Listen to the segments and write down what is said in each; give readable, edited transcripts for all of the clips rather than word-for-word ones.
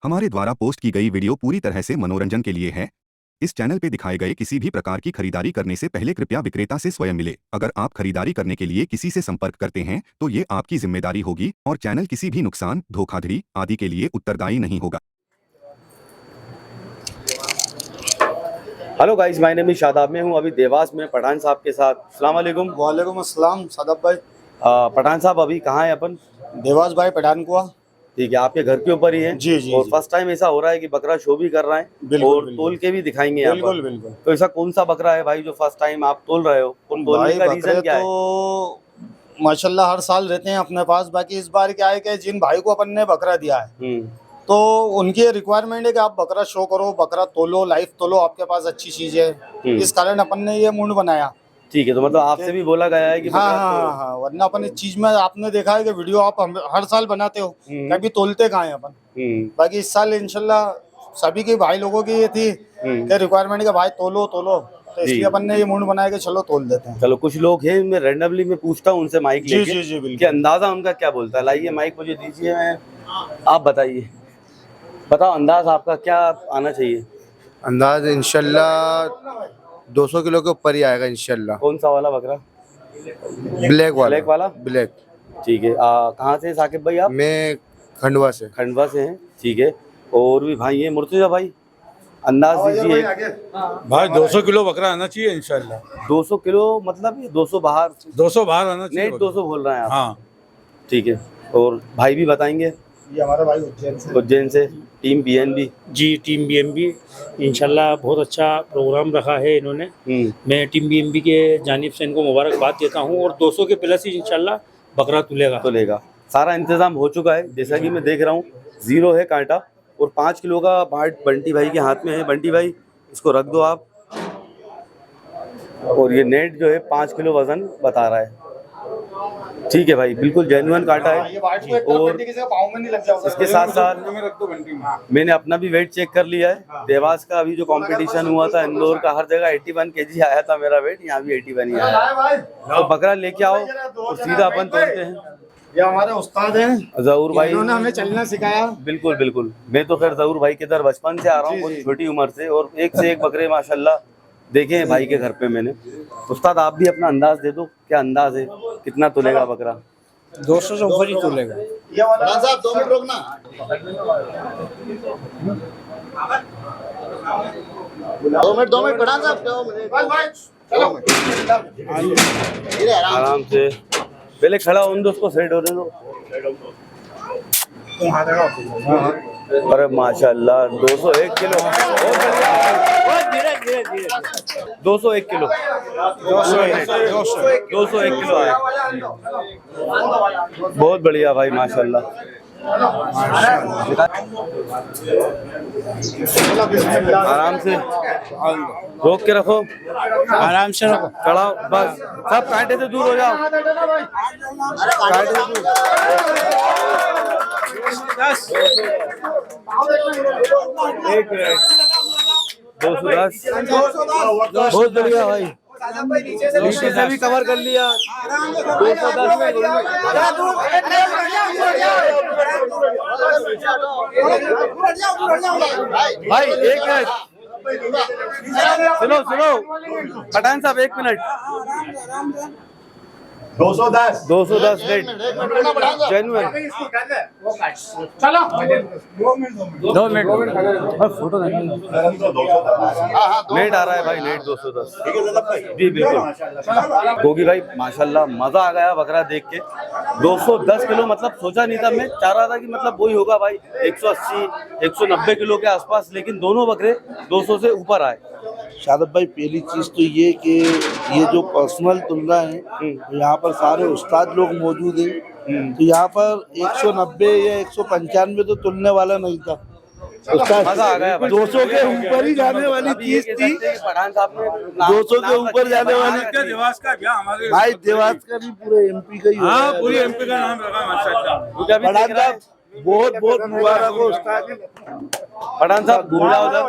हमारे द्वारा पोस्ट की गई वीडियो पूरी तरह से मनोरंजन के लिए है। इस चैनल पे दिखाए गए किसी भी प्रकार की खरीदारी करने से पहले कृपया विक्रेता से स्वयं मिले। अगर आप खरीदारी करने के लिए किसी से संपर्क करते हैं तो ये आपकी जिम्मेदारी होगी और चैनल किसी भी नुकसान, धोखाधड़ी आदि के लिए उत्तरदायी नहीं होगा। Hello guys, my name is Shadab. मैं हूं अभी देवास में पठान साहब के साथ। अस्सलाम वालेकुम। वालेकुम अस्सलाम शादाब भाई। पठान साहब अभी कहाँ है अपन? देवास भाई, पठानकुआ। ठीक है, आपके घर के ऊपर ही है। जी जी और जी। फर्स्ट टाइम ऐसा हो रहा है कि बकरा शो भी कर रहे हैं और तोल के भी दिखाएंगे यहाँ पर। बिल्कुल बिल्कुल। तो ऐसा कौन सा बकरा है भाई जो फर्स्ट टाइम आप तोल रहे हो? तोलने का रीजन क्या है? तो माशाल्लाह हर साल रहते हैं अपने पास। बाकी इस बार क्या है कि जिन भाई को अपन ने बकरा दिया है तो उनकी रिक्वायरमेंट है कि आप बकरा शो करो, बकरा तोलो, लाइव तोलो, आपके पास अच्छी चीज है। इस कारण अपन ने ये मूड बनाया। ठीक है, तो मतलब आपसे भी बोला गया है कि हाँ, वरना अपन इस चीज में आपने देखा है कि वीडियो आप हर साल बनाते हो, कभी तोलते कहाँ है अपन। बाकी इस साल इंशाल्लाह सभी के भाई लोगों की ये थी कि रिक्वायरमेंट के भाई तोलो तोलो, तो इसलिए अपन ने ये मूड बनाया कि चलो तोल देते हैं। चलो, कुछ लोग हैं, मैं रैंडमली में पूछता हूँ उनसे माइक लेके। जी जी बिल्कुल। कि अंदाजा उनका क्या बोलता है। लाइए माइक मुझे दीजिए, मैं आप बताइए, बताओ अंदाज आपका क्या आना चाहिए? अंदाज इंशाल्लाह 200 किलो के ऊपर ही आएगा इंशाल्लाह। कौन सा वाला बकरा? ब्लैक वाला। ब्लैक वाला? ब्लैक। ठीक है। कहाँ से साकिब भाई आप? मैं खंडवा से। खंडवा से हैं। ठीक है। और भी भाई हैं, मुर्तजा भाई, अंदाज दीजिए। भाई 200 किलो बकरा आना चाहिए इंशाल्लाह। 200 किलो मतलब ये 200 बाहर? 200 बाहर आना चाहिए। नहीं, 200 बोल रहे हैं आप? हाँ ठीक है। और भाई भी बताएंगे? ये हमारा भाई उज्जैन से टीम बीएनबी। जी, टीम बीएमबी इंशाल्लाह बहुत अच्छा प्रोग्राम रखा है इन्होंने। मैं टीम बीएमबी के जानिब से इनको मुबारकबाद देता हूं और 200 के प्लस ही इंशाल्लाह बकरा तुलेगा। सारा इंतजाम हो चुका है, जैसा कि मैं देख रहा हूं। 0 है कांटा और 5 किलो का पार्ट बंटी भाई के हाथ में है। बंटी भाई, इसको रख दो आप। और ये नेट जो है 5 किलो वजन बता रहा है। ठीक है भाई, बिल्कुल जेन्युइन काटा है। और इसके साथ साथ मैंने अपना भी वेट चेक कर लिया है। देवास का अभी जो कंपटीशन हुआ था इंदौर का, हर जगह 81 kg आया था मेरा वेट, यहाँ भी 81 ही आया। तो बकरा लेके आओ और सीधा अपन तोड़ते हैं। ये हमारे उस्ताद हैं जहूर भाई, इन्होंने हमें चलना सिखाया। बिल्कुल बिल्कुल। मैं तो फिर जहूर भाई के इधर बचपन से आ रहा हूँ, बहुत छोटी उम्र से, और एक से एक बकरे माशाल्लाह देखे हैं भाई के घर पे मैंने। उस्ताद आप भी अपना अंदाज दे दो, क्या अंदाज है, कितना तुलेगा बकरा? 200 से ऊपर ही तुलेगा। साहब 2 मिनट रोकना। 2 मिनट पढ़ा साहब, 2 मिनट चलो आराम से पहले खड़ा होने दो, उसको सेट होने दो। अरे माशाल्लाह 201 किलो, 201 किलो, 201 किलो आया। बहुत बढ़िया भाई, माशाल्लाह। आराम से रोक के रखो, आराम से रखो। खड़ा बस, सब कांटे से दूर हो जाओ, कांटे से दूर। 210, बहुत बढ़िया भाई, नीचे से भी कवर कर लिया। 210 भाई, 1 मिनट सुनो पठान साहब, 1 मिनट। 210 rate genuine. चलो 2 मिनट फोटो नेट आ रहा है भाई, नेट 210 जी बिल्कुल। गोगी भाई माशाल्लाह मजा आ गया बकरा देख के। 210 किलो मतलब सोचा नहीं था, मैं चाह रहा था कि मतलब वही होगा भाई 180 190 किलो के आसपास, लेकिन दोनों बकरे 200 से ऊपर आए। शादाब भाई, पहली चीज तो ये कि ये जो पर्सनल तुलना है, यहाँ पर सारे उस्ताद लोग मौजूद हैं। तो यहाँ पर 190 या 195 तो तुलने वाला नहीं था। मजा आ गया भाई। 200 के ऊपर ही जाने वाली चीज थी। पठान साहब ने 200 के ऊपर जाने वाली देवास का क्या हमारे भाई, देवास का भी पूरे एमपी का ही हो हाँ, गया। पूरी एमपी का नाम रखा माशाल्लाह। पठान साहब बहुत बहुत मुबारक हो उस्ताद। पठान साहब घूम जाओ उधर।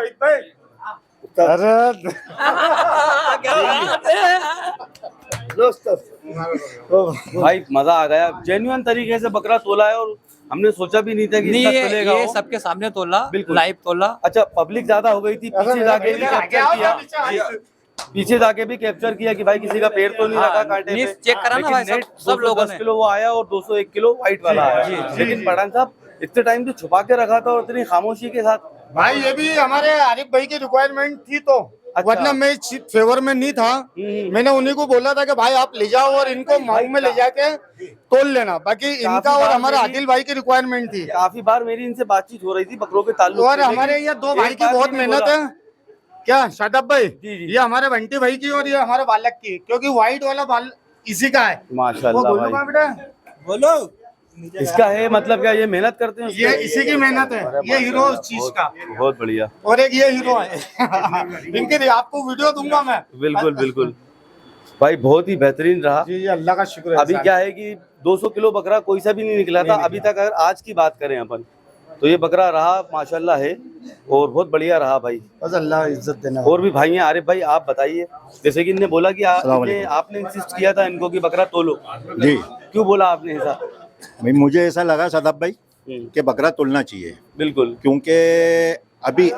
भाई मजा आ गया, जेन्युइन तरीके से बकरा तोला है और हमने सोचा भी नहीं था कि नहीं, इतना चलेगा ये वो। सबके सामने तोला, बिल्कुल। लाइव तोला। अच्छा, पब्लिक ज्यादा हो गई थी, पीछे जाके भी कैप्चर किया, पीछे जाके भी कैप्चर किया कि भाई किसी का पैर तो नहीं हाँ, लगा कांटे नहीं, पे। चेक करा ना लेकिन भाई, सब- नेट सब लोगों 210 ने। किलो वो आया और 201 किलो व्हाइट वाला आया। लेकिन पठान साहब इतने टाइम तो छुपा के रखा था और इतनी खामोशी के साथ। भाई ये भी हमारे आरिफ भाई की रिक्वायरमेंट थी तो, अच्छा। वरना मैं इस फेवर में नहीं था। मैंने उन्हीं को बोला था कि भाई आप ले जाओ और इनको माऊ में ले जाके तोल लेना, बाकी इनका और बार हमारा मेरी- आदिल भाई की रिक्वायरमेंट थी। काफी बार मेरी इनसे बातचीत हो रही थी बकरों के ताल्लुक और से, हमारे लेकिन ये दो एक भाई की बार बहुत भी नहीं मेहनत बोला। है। क्या शादाब भाई, जी, जी। ये हमारे बंटी भाई की और ये हमारे बालक की, क्योंकि व्हाइट वाला बाल इसी का है। वो माशाल्लाह बोलो भाई, कहाँ बेटा, बोलो। इसका है मतलब क्या, ये मेहनत करते हैं ये इसी की मेहनत है, अरे ये हीरो माशाल्लाह, उस चीज बहुत- का, बहुत बढ़िया। और एक ये हीरो है। इनके आपको वीडियो दूंगा मैं। बिल्कुल बिल्कुल भाई, बहुत ही बेहतरीन रहा। जी जी, अल्लाह का शुक्र है। अभी क्या है कि 200 किलो बकरा कोई सा भी नहीं निकला था अभी तक। अगर आज की बात करें अपन, तो ये बकरा रहा माशाल्लाह है और बहुत बढ़िया रहा भाई। बस अल्लाह इज्जत देना। और भी भाई हैं, आरिफ भाई आप बताइए, जैसे कि इनने बोला कि आपने इंसिस्ट किया था इनको कि बकरा तोलो, जी क्यों बोला आपने ऐसा? भाई, मुझे ऐसा लगा सदाब भाई कि बकरा तोलना चाहिए, बिल्कुल। क्योंकि अभी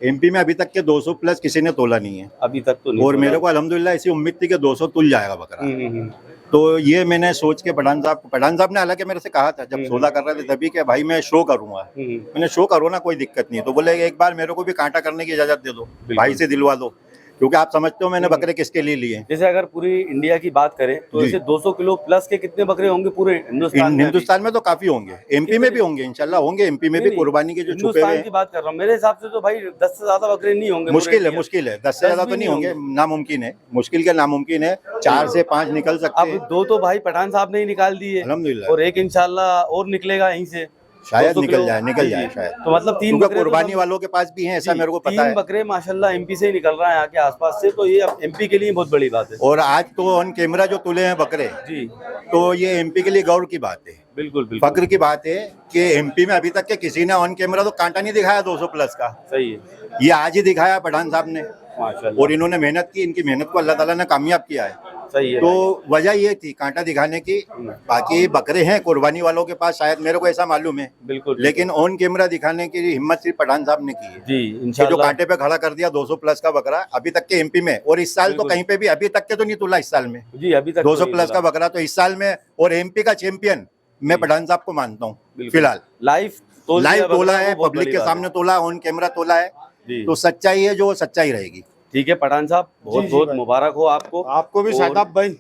एमपी में अभी तक के 200 प्लस किसी ने तोला नहीं है। अभी तक तो नहीं और तोला। मेरे को अल्हम्दुलिल्लाह ऐसी उम्मीद थी कि 200 तुल जाएगा बकरा। हम्म। तो ये मैंने सोच के पठान साहब ने हालांकि मेरे से कहा था जब सौदा कर रहे थे तभी कि भाई मैं शो करूंगा। मैंने शो करो ना, कोई दिक्कत नहीं है। तो बोले एक बार मेरे को भी कांटा करने की इजाजत दे दो, भाई से दिलवा दो, क्योंकि आप समझते हो मैंने बकरे किसके लिए लिए हैं। जैसे अगर पूरी इंडिया की बात करें तो जी। ऐसे 200 किलो प्लस के कितने बकरे होंगे पूरे हिंदुस्तान में? हिंदुस्तान में तो काफी होंगे, एमपी में भी होंगे, इंशाल्लाह होंगे। एमपी में भी नहीं, कुर्बानी के जो छुपे हुए हिंदुस्तान हैं, की बात कर रहा हूँ। मेरे हिसाब से तो भाई 10 से ज्यादा बकरे नहीं होंगे। मुश्किल है, मुश्किल है। 10 से ज्यादा तो नहीं होंगे, नामुमकिन है, मुश्किल के नामुमकिन है। 4 से 5 निकल सकते अब हैं 2 तो भाई पठान साहब ने ही निकाल दिए अल्हम्दुलिल्लाह। और एक इंशाल्लाह और निकलेगा यहीं से, शायद 200 निकल किलो। जाए, निकल जाए जी, शायद। तो मतलब 3 क्योंकि बकरे तो कुर्बानी सब- वालों के पास भी हैं, ऐसा जी, मेरे को पता 3 है। बकरे माशाल्लाह एमपी से ही निकल रहा है यहाँ के आसपास से, तो ये अब एमपी के लिए बहुत बड़ी बात है। और आज तो ऑन कैमरा जो तुले हैं बकरे, जी तो ये एमपी के लिए गौरव की बात है, बिल्कुल बिल्कुल फक्र की बात है कि एमपी में अभी तक के किसी ने ऑन कैमरा तो कांटा नहीं दिखाया 200 प्लस का। सही है, ये आज ही दिखाया पठान साहब ने, माशाल्लाह और इन्होंने मेहनत की, इनकी मेहनत को अल्लाह ताला ने कामयाब किया है। सही है। तो वजह ये थी कांटा दिखाने की। बाकी बकरे हैं कुर्बानी वालों के पास, शायद मेरे को ऐसा मालूम है, बिल्कुल लेकिन ऑन कैमरा दिखाने की हिम्मत सिर्फ पठान साहब ने की है। जी कि जो इंशाल्लाह कांटे पे खड़ा कर दिया 200 प्लस का बकरा अभी तक के एमपी में, और इस साल तो बिल्कुल। कहीं पे भी अभी तक के तो नहीं तुला इस साल में जी अभी तक 200 तो प्लस का नहीं बकरा, तो इस साल में। और एमपी का चैंपियन मैं पठान साहब को मानता हूँ बिल्कुल। फिलहाल। लाइव लाइव बकरा, तोला है, वो बहुत पब्लिक बड़ी के बात सामने तोला, ऑन कैमरा तोला है, जी। तो सच्चाई है जो सच्चाई रहेगी। ठीक है पठान साहब, बहुत जी बहुत भाई। मुबारक हो आपको। आपको भी और शादाब भाई,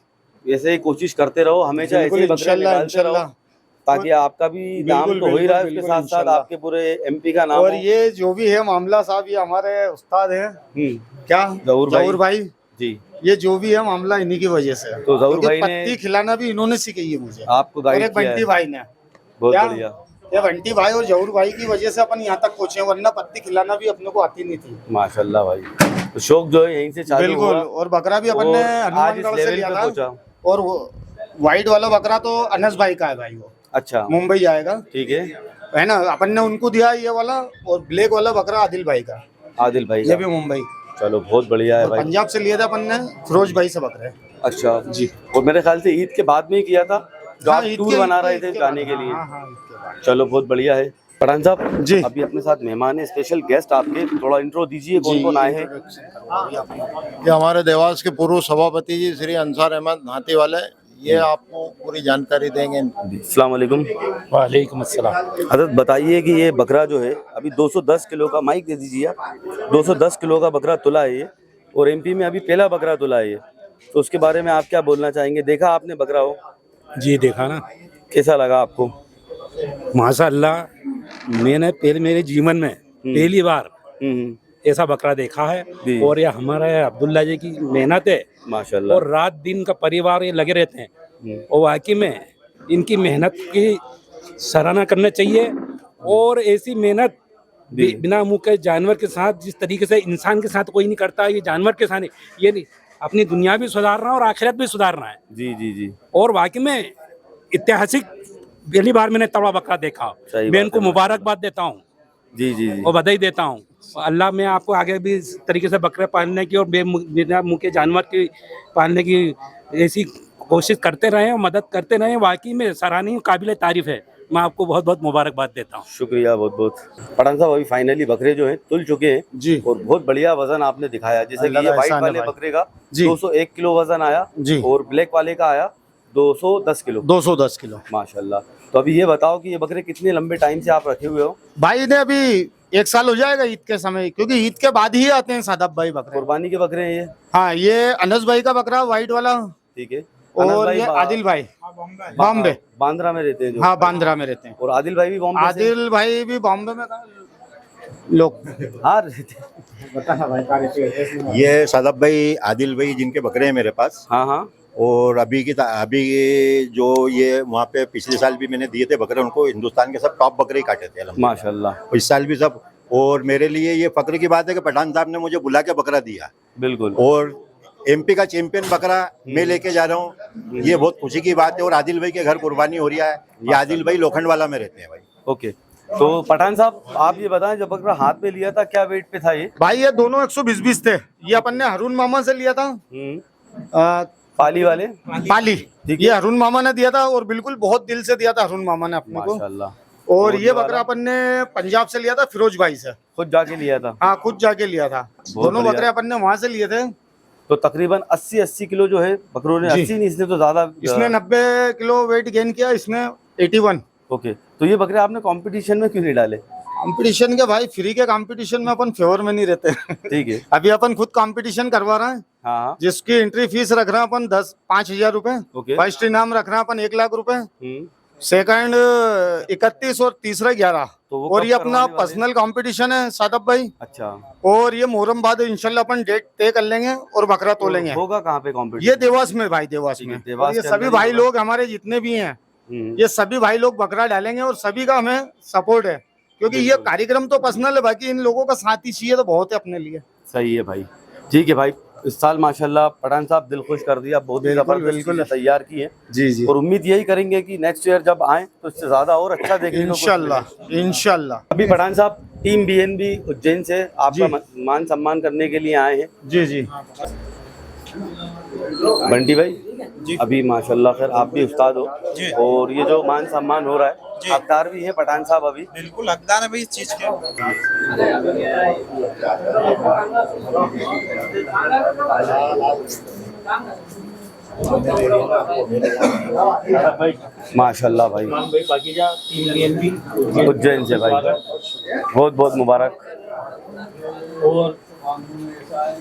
ऐसे ही कोशिश करते रहो, हमेशा ऐसे बिल्कुल ही बकरे इंशाल्लाह निकालते रहो, इंशाल्लाह। ताकि आपका भी नाम बिल्कुल, तो हो ही रहा है, बिल्कुल, उसके साथ साथ इंशाल्लाह। आपके पूरे एमपी का नाम और हो। ये जो भी है मामला साहब, ये हमारे उस्ताद हैं, क्या जहूर भाई। जी, ये जो भी है मामला इन्हीं की वजह से है। तो जहूर क्योंकि भाई ने पत्ती खिलाना भी इन्होंने सिखाई है मुझे, आपको और गाइड एक किया बंटी है, भाई ने। बहुत क्या? बढ़िया, ये बंटी भाई और जहूर भाई की वजह से अपन यहाँ तक पहुंचे, वरना पत्ती खिलाना भी अपने को आती नहीं थी। माशाल्लाह भाई। तो शौक जो है यहीं से चालू बिल्कुल। हुआ और बकरा भी अपन ने और आज इस हनुमानगढ़ से लेवल लिया पे था, पहुंचा। और व्हाइट वाला बकरा तो अनस भाई का है भाई, वो अच्छा मुंबई जाएगा, ठीक है, है ना। अपन ने उनको दिया ये वाला, और ब्लैक वाला बकरा आदिल भाई का, आदिल भाई ये का। भी मुंबई। चलो बहुत बढ़िया है और भाई। पंजाब से लिया था अपन ने फिरोज भाई से बकरे। अच्छा जी, और मेरे ख्याल से ईद के बाद में ही किया था जो हाँ, आप ईद टूर के- बना रहे ईद थे के जाने बाद, के लिए। हाँ, हाँ, ईद के बाद। चलो बहुत बढ़िया है। पठान साहब जी। अभी अपने साथ मेहमान है, स्पेशल गेस्ट आपके, थोड़ा इंट्रो दीजिए, कौन कौन आए हैं? ये हमारे देवास के पूर्व सभापति जी श्री अंसार अहमद नाती वाले, ये आपको पूरी जानकारी देंगे। अस्सलाम वालेकुम। वालेकुम अस्सलाम। हजरत बताइए कि ये बकरा जो है अभी 210 किलो का, माइक दे दीजिए आप, 210 किलो का बकरा तुला है ये, और एमपी में अभी पहला बकरा तुला है ये, तो उसके बारे में आप क्या बोलना चाहेंगे? देखा आपने बकरा हो, जी देखा ना, कैसा लगा आपको? माशाअल्लाह, मैंने मेरे जीवन में पहली बार ऐसा बकरा देखा जी। है। और ये हमारे अब्दुल्ला जी की मेहनत है, माशाल्लाह। और रात दिन का परिवार ये लगे रहते हैं, और वाकई में इनकी मेहनत की सराहना करना चाहिए। और ऐसी मेहनत बिना मुंह के जानवर के साथ, जिस तरीके से इंसान के साथ कोई नहीं करता, ये जानवर के साथ ये नहीं, अपनी दुनिया भी सुधारना और आखिरत भी सुधारना है। जी जी जी, और वाकई में ऐतिहासिक पहली बार मैंने तवा बकरा देखा। सही मैं बात इनको है। मुबारकबाद देता हूँ जी जी जी, और बधाई देता हूँ। अल्लाह में आपको आगे भी इस तरीके से बकरे पालने की और बिना मुँह के जानवर की पालने की ऐसी कोशिश करते रहें और मदद करते रहें। वाकई में सराहनीय काबिल तारीफ है। मैं आपको बहुत बहुत मुबारकबाद देता हूँ। शुक्रिया बहुत बहुत। पठान साहब अभी फाइनली बकरे जो हैं तुल चुके हैं जी। और बहुत बढ़िया वजन आपने दिखाया। जैसे कि अल्लाह ये का व्हाइट एहसान है वाले भाई। बकरे का जी। 201 किलो वजन आया जी। और ब्लैक वाले का आया 210 किलो। 210 किलो। माशाल्लाह। तो अभी ये बताओ कि ये बकरे कितने लंबे टाइम से आप रखे हुए हो? भाई ने अभी 1 साल हो जाएगा ईद के समय, क्योंकि ईद के बाद ही आते हैं सादाब भाई बकरे। कुर्बानी के बकरे हैं ये? हाँ, ये अनस भाई का बकरा व्हाइट वाला, ठीक है। और अनस भाई ये आदिल भाई बॉम्बे, बांद्रा में रहते हैं जो। हाँ बांद्रा में रहते हैं। और आदिल भाई भी बॉम्बे से? आदिल भाई भी बॉम्बे में लोग हाँ रहते हैं। ये सादब भाई आदिल भाई जिनके बकरे हैं मेरे पास, हाँ हाँ। और अभी जो ये वहाँ पे पिछले साल भी मैंने दिए थे बकरे उनको, हिंदुस्तान के सब टॉप बकरे ही काटे थे अल्हम्दुलिल्लाह। माशाल्लाह। इस साल भी सब। और मेरे लिए ये फक्र की बात है कि पठान साहब ने मुझे बुला के बकरा दिया, बिल्कुल। और एमपी का चैंपियन बकरा मैं लेके जा रहा हूँ, ये बहुत खुशी की बात है। और आदिल भाई के घर कुर्बानी हो रही है। ये आदिल भाई लोखंडवाला में रहते हैं भाई। ओके, तो पठान साहब आप ये बताएं, जब बकरा हाथ में लिया था क्या वेट पे था ये? भाई ये दोनों 120 थे। ये अपन ने हरून मामा से लिया था, पाली वाले पाली। ठीक है। ये हरून मामा ने दिया था और बिल्कुल बहुत दिल से दिया था हरून मामा ने अपने को। माशाल्लाह। और ये बकरा अपन ने पंजाब से लिया था, फिरोज भाई से। खुद जाके लिया था? हाँ, खुद जाके लिया था। दोनों बढ़िया। बकरे अपन ने वहां से लिए थे। तो तकरीबन 80 किलो जो है बकरों ने, जी। 80 नहीं, इसने तो ज्यादा। इसने 90 किलो वेट गेन किया, इसने 81। ओके, तो ये बकरे आपने कंपटीशन में क्यों नहीं डाले? कंपटीशन के भाई, फ्री के कंपटीशन में अपन फेवर में नहीं रहते। ठीक है। अभी अपन खुद कंपटीशन करवा रहे हैं, हाँ। जिसकी एंट्री फीस रख रहे हैं अपन 5,000 रुपए। ओके। फर्स्ट इनाम रख रहे हैं अपन 1 लाख रुपए, सेकंड 31 और तीसरा 11। तो वो और कब ये अपना करवाने वाले पर्सनल कंपटीशन है सादब भाई। अच्छा। और ये मुहर्रम बाद इंशाल्लाह अपन डेट तय कर लेंगे और बकरा तोलेंगे। होगा कहाँ पे कंपटीशन? ये देवास में भाई, देवास ठीक है, में। देवास और ये के सभी अंदर ही भाई होगा। लोग हमारे जितने भी हैं, ये सभी भाई लोग बकरा डालेंगे और सभी का हमें सपोर्ट है, क्योंकि ये कार्यक्रम तो पर्सनल है, बाकी इन लोगों का साथ ही चाहिए तो बहुत है अपने लिए। सही है भाई। ठीक है भाई, इस साल माशाल्लाह पठान साहब दिल खुश कर दिया, बहुत ही जबरदस्त चीजें तैयार की है। जी जी। और उम्मीद यही करेंगे कि नेक्स्ट ईयर जब आए तो इससे ज्यादा और अच्छा देखने को इंशाल्लाह इंशाल्लाह। अभी पठान साहब टीम बीएनबी उज्जैन से आपका मान सम्मान करने के लिए आए हैं। जी जी। बंटी भाई जी, अभी माशाल्लाह खैर आप भी उस्ताद हो और ये जो मान सम्मान हो रहा है, हकदार भी है पठान साहब अभी? बिल्कुल हकदार है भाई इस चीज के। माशाल्लाह भाई, उज्जैन से भाई बहुत बहुत मुबारक। और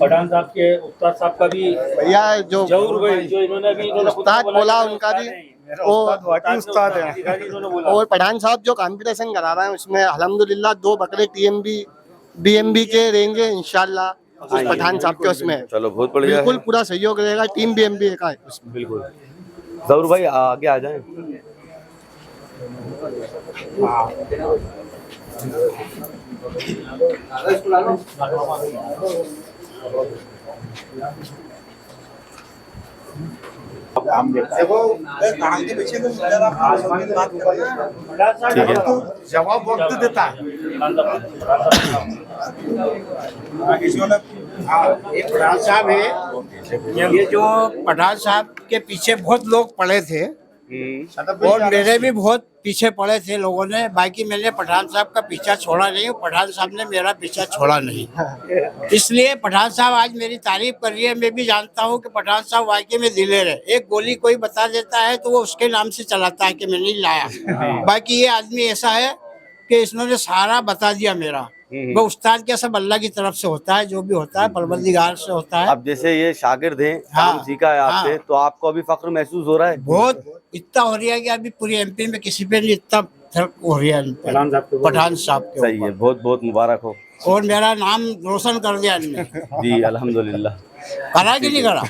पठान साहब के उस्ताद साहब का भी भैया जो जरूर भाई, जो इन्होंने उस्ताद बोला उनका भी वो उस्ताद है। और पठान साहब जो कंपटीशन करा रहे हैं उसमें अल्हम्दुलिल्लाह 2 बकरे टीएमबी बीएमबी के रहेंगे इंशाल्लाह उस पठान साहब के उसमें। चलो बहुत बढ़िया बिल्कुल है। पूरा सहयोग रहेगा, टीम बीएमबी का है उसमें। बिल्कुल। जरूर भाई आगे आ जाएं। ठीक है, जवाब वक्त देता है। पठान साहब है, ये जो पठान साहब के पीछे बहुत लोग पड़े थे और मेरे भी बहुत पीछे पड़े थे लोगों ने, बाकी मैंने पठान साहब का पीछा छोड़ा नहीं, पठान साहब ने मेरा पीछा छोड़ा नहीं। इसलिए पठान साहब आज मेरी तारीफ कर रही है। मैं भी जानता हूँ कि पठान साहब वाकई में दिलेर है। एक गोली कोई बता देता है तो वो उसके नाम से चलाता है कि मैं नहीं लाया, बाकी ये आदमी ऐसा है कि इसने सारा बता दिया मेरा। वो उस्ताद क्या सब अल्लाह की तरफ से होता है, जो भी होता है परवरदिगार से होता है। अब जैसे ये शागिर्द हैं, हाँ, काम सीखा है आपसे, हाँ। तो आपको अभी फख्र महसूस हो रहा है? बहुत इतना हो रहा है कि अभी पूरी एमपी में किसी पे नहीं इतना फर्क हो रहा है पठान साहब के सही है, बहुत बहुत मुबारक हो। और मेरा नाम रोशन कर दिया इनने। जी अल्हम्दुलिल्लाह। करा कि नहीं करा?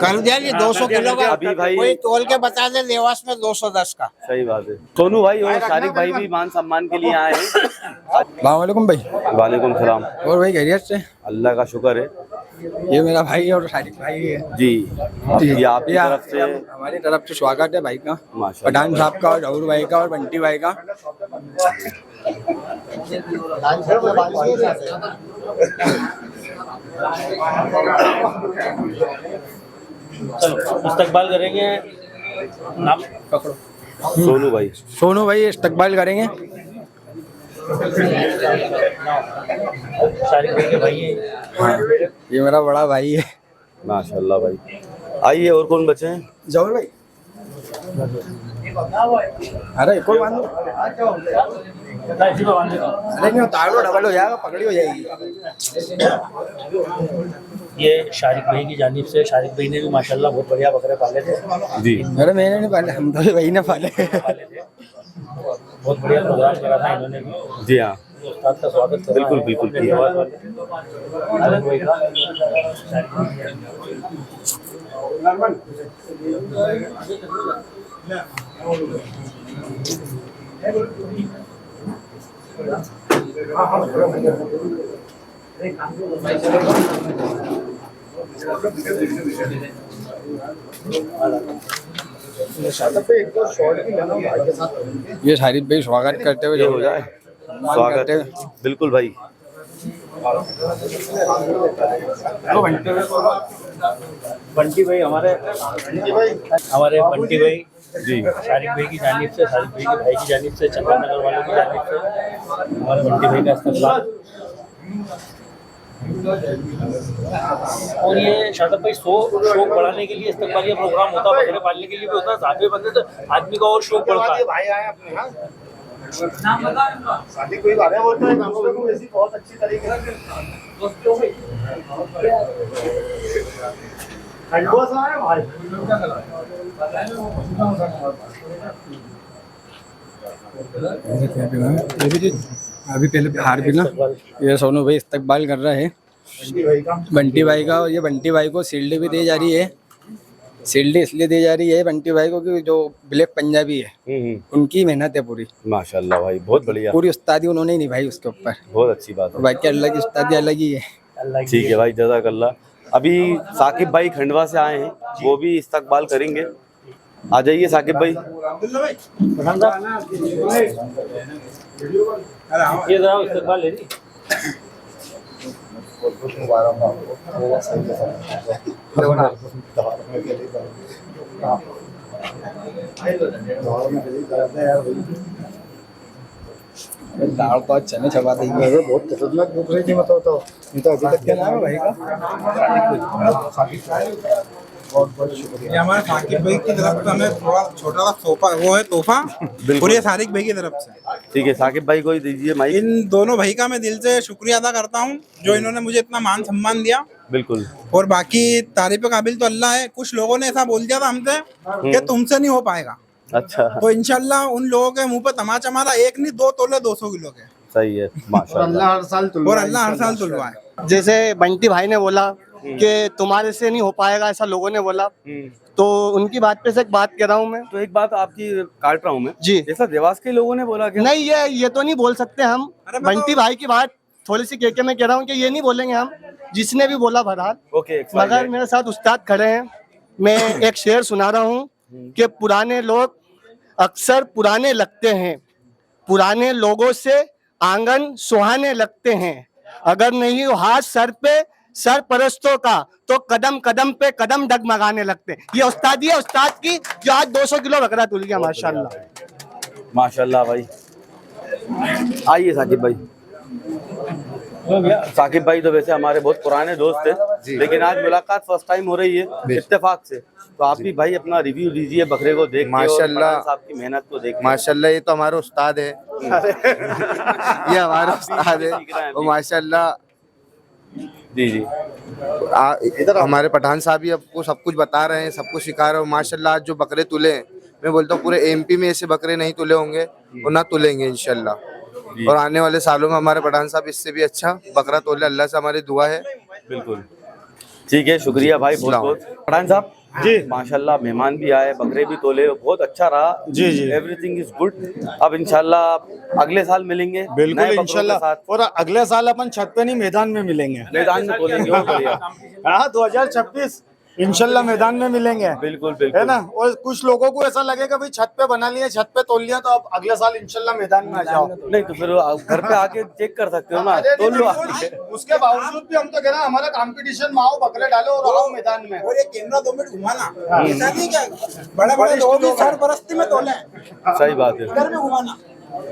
कर दिया नहीं। 200 किलो का अभी भाई कोई तोल के बता दे, देवास में 210 का। सही बात है। सोनू भाई और शारिक भाई भी मान सम्मान के लिए आए हैं। वालेकुम भाई। वालेकुम सलाम। और भाई खैरियत से? अल्लाह का शुक्र है। ये मेरा भाई और शारिक भाई है जी ये आपकी तरफ से, हमारी तरफ से स्वागत है भाई का, माशाल्लाह। पठान साहब का और जहूर भाई का और बंटी भाई का। चलो इस्तकबाल करेंगे। नाम पकड़ो। सोनू भाई। सोनू भाई इस्तकबाल करेंगे। हाँ, ये मेरा बड़ा भाई है। माशाल्लाह भाई। आइए, और कौन बचे हैं? जौहर भाई, अरे एक और बांध दो। अरे नहीं, उतार लो, डबल हो जाएगा, पकड़ी हो जाएगी। ये शारिक भाई की जानिब से, शारिक भाई ने भी माशाल्लाह बहुत बढ़िया बकरे पाले थे जी। अरे मैंने नहीं पाले, हम तो भाई ने पाले। बहुत बढ़िया प्रोग्राम करा था इन्होंने भी। जी हाँ, उस्ताद का स्वागत करा बिल्कुल है। बिल्कुल। धन्यवाद वाले। ये शारिक भाई स्वागत करते हुए ये हो जाए सम्मान स्वागत। करते हुए। बिल्कुल भाई। बंटी भाई हमारे बंटी भाई जी। शारिक भाई की जानिब से, शारिक भाई के भाई की जानिब से, चंद्रनगर वालों की जानिब से हमारे बंटी भाई का इस्तकबाल। और ये शादाब भाई शौक बढ़ाने के लिए इस्तकबालिया प्रोग्राम होता है, बकरे पालने के लिए भी होता है, साथ में बंदे तो आदमी का और शौक बढ़ता है। भाई आए अपने, हाँ शादी कोई आ रहा है, बोलता है काम को ऐसी बहुत अच्छी तरीके से खंडवा से आए भाई। अभी पहले बिहार भी ना, ये सोनू भाई इस्तकबाल कर रहा है बंटी भाई का। और ये बंटी भाई को शील्ड भी दी जा रही है। शील्ड इसलिए दी जा रही है बंटी भाई को कि जो ब्लैक पंजाबी है उनकी मेहनत है पूरी। माशाल्लाह भाई, बहुत बढ़िया। पूरी उस्तादी उन्होंने ही निभाई उसके ऊपर। बहुत अच्छी बात है। बाकी अल्लाह की उस्तादी अलग ही है। ठीक है भाई, जज़ाकल्लाह। अभी साकिब भाई खंडवा से आए हैं, वो भी इस्तकबाल करेंगे। आ जाइए साकिब भाई। ये जरा इस्तकबाल ले ली। दाल तो चने चबा देंगे। बहुत खतरनाक बकरे की मत होता नहीं तो अभी तक क्या नाम है भाई का? बहुत शुक्रिया। ये हमारे साकिब भाई की तरफ से हमें थोड़ा छोटा सा सोफा वो है तोहफा पूरे सारिक भाई की तरफ से। ठीक है, साकिब भाई को ही दीजिए माइक। इन दोनों भाई का मैं दिल से शुक्रिया अदा करता हूँ जो इन्होंने मुझे इतना मान सम्मान दिया। बिल्कुल। और बाकी तारीफ काबिल तो अल्लाह है। कुछ लोगों ने ऐसा बोल दिया था हमसे कि तुमसे नहीं हो पाएगा। अच्छा, तो इंशाल्लाह उन लोगों के मुंह पे तमाचा मारा। एक नहीं 2 तोले 200 किलो के। सही है माशाल्लाह। अल्लाह हर साल और अल्लाह हर साल तुलवाए। जैसे बंटी भाई ने बोला कि तुम्हारे से नहीं हो पाएगा, ऐसा लोगों ने बोला, तो उनकी बात पे से एक बात कह रहा हूँ मैं। तो एक बात आपकी काट रहा हूँ मैं जी। जैसा देवास के लोगों ने बोला कि नहीं, ये तो नहीं बोल सकते हम। बंटी भाई की बात थोड़ी सी कह के मैं कह रहा हूँ कि ये नहीं बोलेंगे हम, जिसने भी बोला भरात। ओके, मगर मेरे साथ उस्ताद खड़े हैं। मैं एक शेर सुना रहा हूँ कि पुराने लोग अक्सर पुराने लगते हैं, पुराने लोगों से आंगन सुहाने लगते हैं। अगर नहीं हो हाथ सर पे सरपरस्तों का तो कदम कदम पे कदम डगमगाने लगते हैं। ये उस्तादी है उस्ताद की, जो आज 200 किलो बकरा तुल गया माशाल्लाह। माशाल्लाह भाई। आइए साकिब भाई। साकिब भाई तो वैसे हमारे बहुत पुराने दोस्त थे, लेकिन आज मुलाकात फर्स्ट टाइम हो रही है इत्तेफाक से। तो आप भी भाई अपना रिव्यू दीजिए बकरे को देख के, माशाल्लाह साहब की मेहनत को देख। माशाल्लाह, ये तो हमारे उस्ताद है। ये हमारा उस्ताद है और माशाल्लाह जी जी हमारे पठान साहब भी आपको सब कुछ बता रहे हैं, सब कुछ सिखा रहे हो। माशाल्लाह आज जो बकरे तुले हैं, मैं बोलता हूँ पूरे एमपी में ऐसे बकरे नहीं तुले होंगे और ना तुलेंगे इंशाल्लाह। और आने वाले सालों में हमारे पठान साहब इससे भी अच्छा बकरा तोले, अल्लाह से हमारी दुआ है। बिल्कुल ठीक है, शुक्रिया भाई बहुत बहुत। पठान साहब जी माशाल्लाह मेहमान भी आए, बकरे भी तोले, बहुत अच्छा रहा। जी जी, एवरीथिंग इज गुड। अब इंशाल्लाह अगले साल मिलेंगे बिल्कुल इंशाल्लाह। और अगले साल अपन छत पे नहीं मैदान में मिलेंगे, मैदान में तोलेंगे। और बढ़िया। हाँ 2026 इंशाल्लाह मैदान में मिलेंगे। बिल्कुल है बिल्कुल ना। और कुछ लोगों को ऐसा लगेगा भाई छत पे बना लिया, छत पे तोल लिया, तो अब अगले साल इंशाल्लाह मैदान में आ जाओ। नहीं तो फिर आप घर पे आके चेक कर सकते हो ना, अरे तोल लो नहीं, आके। उसके बावजूद भी हम तो कह रहे हैं हमारा कंपटीशन में आओ, बकरे डालो और आओ मैदान में। और ये कैमरा 2 मिनट घुमाना, ऐसा नहीं क्या बड़े बड़े लोग भी सरपरस्ती में तोले, सही बात है, इधर में घुमाना,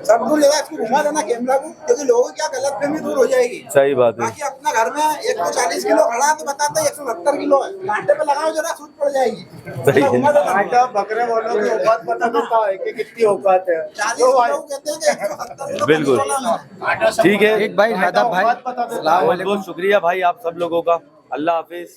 सब कुछ लेगा, इसको घुमा देना कैमरा को, क्योंकि लोगों की क्या गलत फहमी दूर हो जाएगी। सही बात है। बाकी अपना घर में 140 किलो खड़ा है तो बताते हैं 170 किलो है, कांटे पे लगाओ जरा सूट पड़ जाएगी। सही है। घुमा देना, कांटा बकरे वालों की औकात पता चलता है कि कितनी औकात है। 40 किलो कहते हैं कि 170 किलो बिल्कुल। बिल्कुल ठीक है, एक भाई शादाब भाई, बहुत बहुत शुक्रिया भाई आप सब लोगों का। अल्लाह हाफिज।